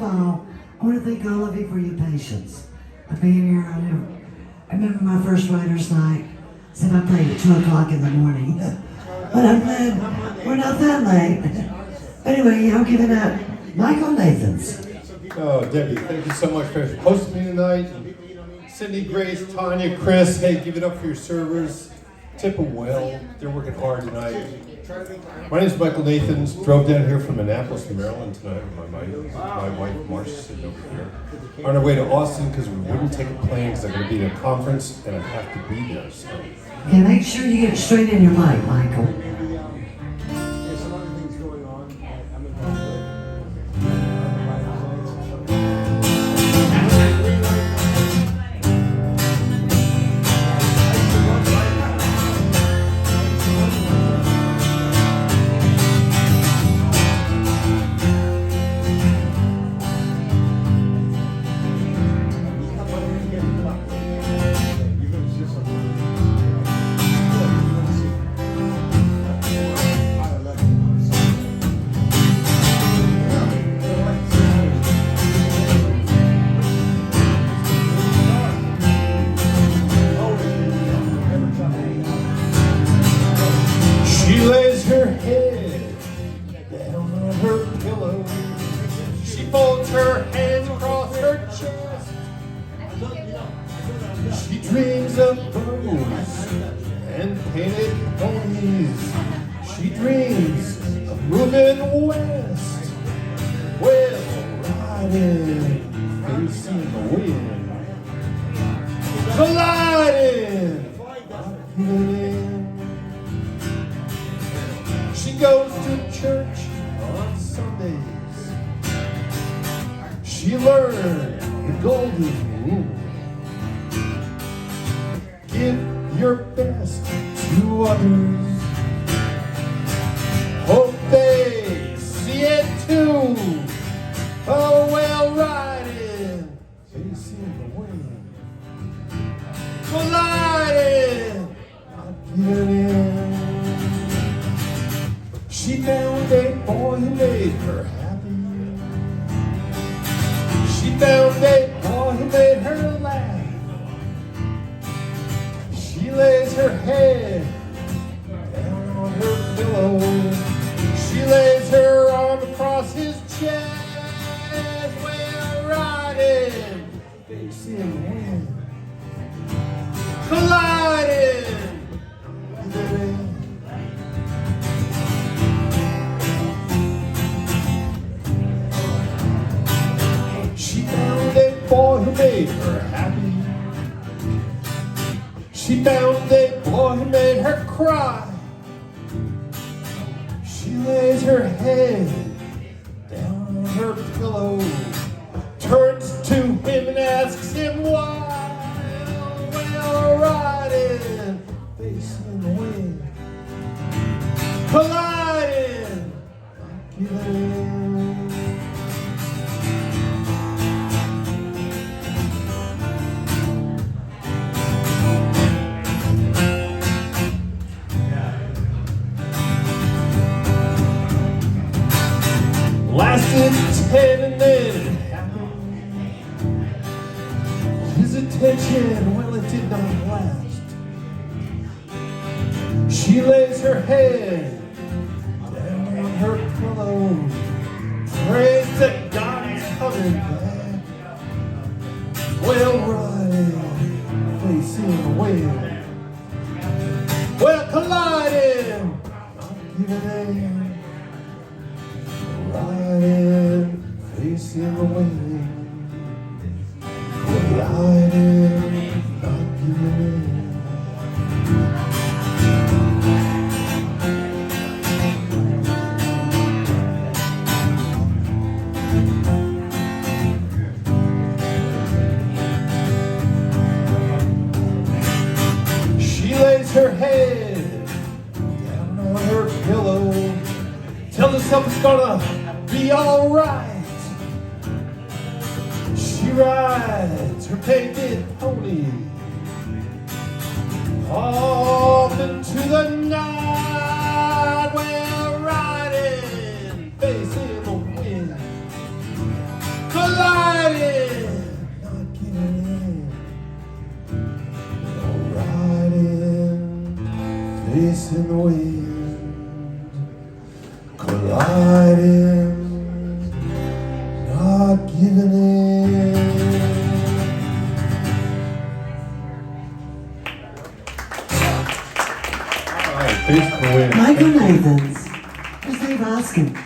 all, I want to thank all of you for your patience of being here. I remember my first writer's night, said I played at 2 o'clock in the morning. But I'm glad we're not that late. Anyway, I'm giving up Michael Nathans. Oh, Debbie, thank you so much for hosting me tonight. Cindy, Grace, Tanya, Chris, hey, give it up for your servers. Tip them well. They're working hard tonight. My name is Michael Nathans. Drove down here from Annapolis, Maryland tonight with my wife, Marcia, sitting over here. We're on our way to Austin because we wouldn't take a plane because I'm going to be at a conference and I have to be there. So. Yeah, make sure you get it straight in your mic, Michael. She lays her head down on her pillow. She folds her hands across her chest. She dreams of bows and painted ponies. She dreams of moving west. Well, riding, facing the wind. Colliding, feeling. She goes to church on Sundays. She learned the golden rule. Give your best to others. Hope they see it too. Oh, well, riding, facing the wind. Colliding, not giving in. She found a boy who made her happy. She found a boy who made her laugh. She lays her head down on her pillow. She lays her arm across his chest. We're riding, facing the wind. Colliding, living. She found a boy who made her happy. She found a boy who made her cry. She lays her head down on her pillow, turns to him and asks him why. Well, riding, facing the wind, colliding, giving in. Lasted 10 and then it happened. His attention, well, it did not last. She lays her head down on her pillow. Prays to God he's coming back. Well, riding, facing the wind. Well, colliding, not giving in. Riding, facing the wind. Colliding, not giving in. She lays her head down on her pillow, tells herself it's gonna be alright. She rides her painted pony off into the night. We're riding, facing the wind, chasing the wind, colliding, not giving in. All right, peace to the wind. Michael Nathans. Where's Dave Oskin?